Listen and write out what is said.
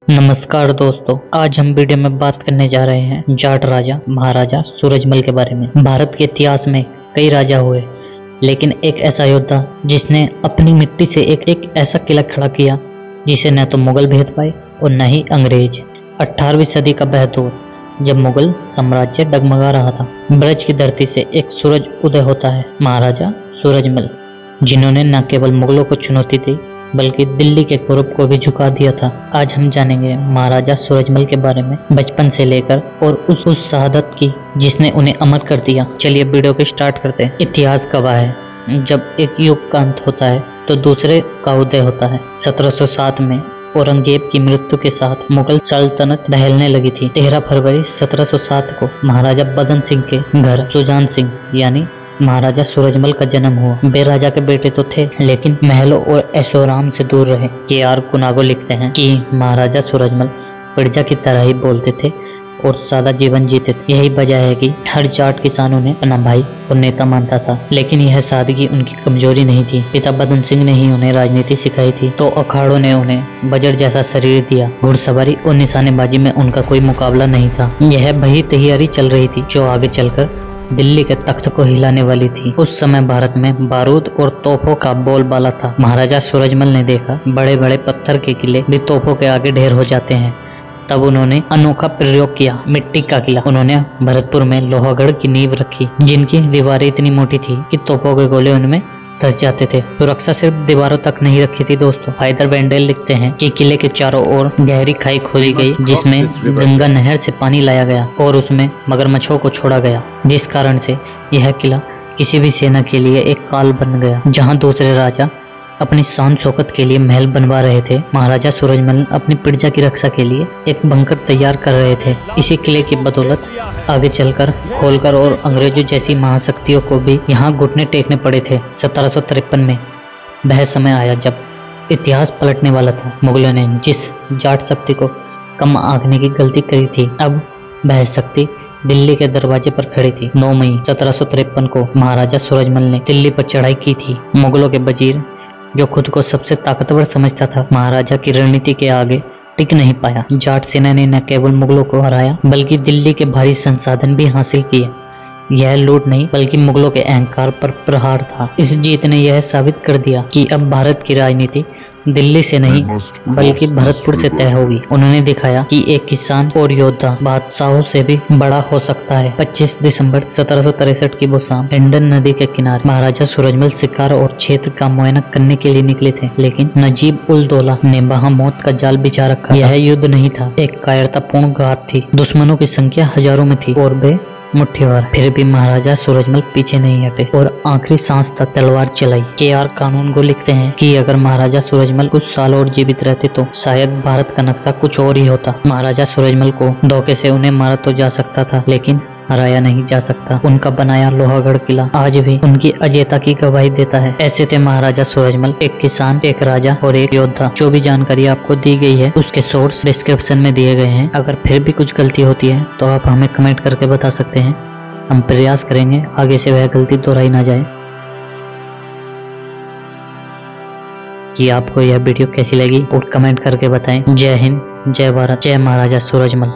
नमस्कार दोस्तों, आज हम वीडियो में बात करने जा रहे हैं जाट राजा महाराजा सूरजमल के बारे में। भारत के इतिहास में कई राजा हुए, लेकिन एक ऐसा योद्धा जिसने अपनी मिट्टी से एक ऐसा किला खड़ा किया जिसे न तो मुगल भेद पाए और न ही अंग्रेज। 18वीं सदी का वह दौर जब मुगल साम्राज्य डगमगा रहा था, ब्रज की धरती से एक सूरज उदय होता है, महाराजा सूरजमल, जिन्होंने न केवल मुगलों को चुनौती दी बल्कि दिल्ली के गौरव को भी झुका दिया था। आज हम जानेंगे महाराजा सूरजमल के बारे में, बचपन से लेकर और उस शहादत की जिसने उन्हें अमर कर दिया। चलिए वीडियो को स्टार्ट करते हैं। इतिहास गवाह है, जब एक युग का अंत होता है तो दूसरे का उदय होता है। 1707 में औरंगजेब की मृत्यु के साथ मुगल सल्तनत दहलने लगी थी। 13 फरवरी 1707 को महाराजा बदन सिंह के घर सुजान सिंह यानी महाराजा सूरजमल का जन्म हुआ। वे राजा के बेटे तो थे, लेकिन महलों और ऐशोआराम से दूर रहे। के.आर. कुनागो लिखते हैं कि महाराजा सूरजमल प्रजा की तरह ही बोलते थे और सादा जीवन जीते थे। यही वजह है कि हर जाट किसान उन्हें अपना भाई और नेता मानता था। लेकिन यह सादगी उनकी कमजोरी नहीं थी। पिता बदन सिंह ने ही उन्हें राजनीति सिखाई थी, तो अखाड़ों ने उन्हें बजर जैसा शरीर दिया। घुड़सवारी और निशानेबाजी में उनका कोई मुकाबला नहीं था। यह वही तैयारी चल रही थी जो आगे चलकर दिल्ली के तख्त को हिलाने वाली थी। उस समय भारत में बारूद और तोपों का बोलबाला था। महाराजा सूरजमल ने देखा बड़े बड़े पत्थर के किले भी तोपों के आगे ढेर हो जाते हैं। तब उन्होंने अनोखा प्रयोग किया, मिट्टी का किला। उन्होंने भरतपुर में लोहागढ़ की नींव रखी, जिनकी दीवारें इतनी मोटी थी कि तोपों के गोले उनमें धंस जाते थे। सुरक्षा सिर्फ दीवारों तक नहीं रखी थी दोस्तों। हैदर बेंडेल लिखते हैं कि किले के चारों ओर गहरी खाई खोदी गई, जिसमें गंगा नहर से पानी लाया गया और उसमें मगरमच्छों को छोड़ा गया, जिस कारण से यह किला किसी भी सेना के लिए एक काल बन गया। जहां दूसरे राजा अपनी शान शौकत के लिए महल बनवा रहे थे, महाराजा सूरजमल अपनी प्रजा की रक्षा के लिए एक बंकर तैयार कर रहे थे। इसी किले की बदौलत आगे चलकर होलकर और अंग्रेजों जैसी महाशक्तियों को भी यहाँ घुटने टेकने पड़े थे। 1753 में वह समय आया जब इतिहास पलटने वाला था। मुगलों ने जिस जाट शक्ति को कम आंकने की गलती करी थी, अब वह शक्ति दिल्ली के दरवाजे पर खड़ी थी। 9 मई 1753 को महाराजा सूरजमल ने दिल्ली पर चढ़ाई की थी। मुगलों के वजीर, जो खुद को सबसे ताकतवर समझता था, महाराजा की रणनीति के आगे टिक नहीं पाया। जाट सेना ने न केवल मुगलों को हराया बल्कि दिल्ली के भारी संसाधन भी हासिल किए। यह लूट नहीं बल्कि मुगलों के अहंकार पर प्रहार था। इस जीत ने यह साबित कर दिया कि अब भारत की राजनीति दिल्ली से नहीं बल्कि भरतपुर से तय होगी। उन्होंने दिखाया कि एक किसान और योद्धा बादशाहों से भी बड़ा हो सकता है। 25 दिसंबर 1763 की वो शाम हिंडन नदी के किनारे महाराजा सूरजमल शिकार और क्षेत्र का मुआयना करने के लिए निकले थे, लेकिन नजीब उल दौला ने वहां मौत का जाल बिछा रखा। यह युद्ध नहीं था, एक कायरतापूर्ण घात थी। दुश्मनों की संख्या हजारों में थी और वे मुट्ठीवार। फिर भी महाराजा सूरजमल पीछे नहीं हटे और आखिरी सांस तक तलवार चलाई। के.आर. कानूनगो लिखते हैं कि अगर महाराजा सूरजमल कुछ साल और जीवित रहते तो शायद भारत का नक्शा कुछ और ही होता। महाराजा सूरजमल को धोखे से उन्हें मारा तो जा सकता था, लेकिन हराया नहीं जा सकता। उनका बनाया लोहागढ़ किला आज भी उनकी अजेयता की गवाही देता है। ऐसे थे महाराजा सूरजमल, एक किसान, एक राजा और एक योद्धा। जो भी जानकारी आपको दी गई है उसके सोर्स डिस्क्रिप्शन में दिए गए हैं। अगर फिर भी कुछ गलती होती है तो आप हमें कमेंट करके बता सकते हैं। हम प्रयास करेंगे आगे से वह गलती दोहराई ना जाए। कि आपको यह वीडियो कैसी लगी और कमेंट करके बताएं। जय हिंद, जय भारत, जय महाराजा सूरजमल।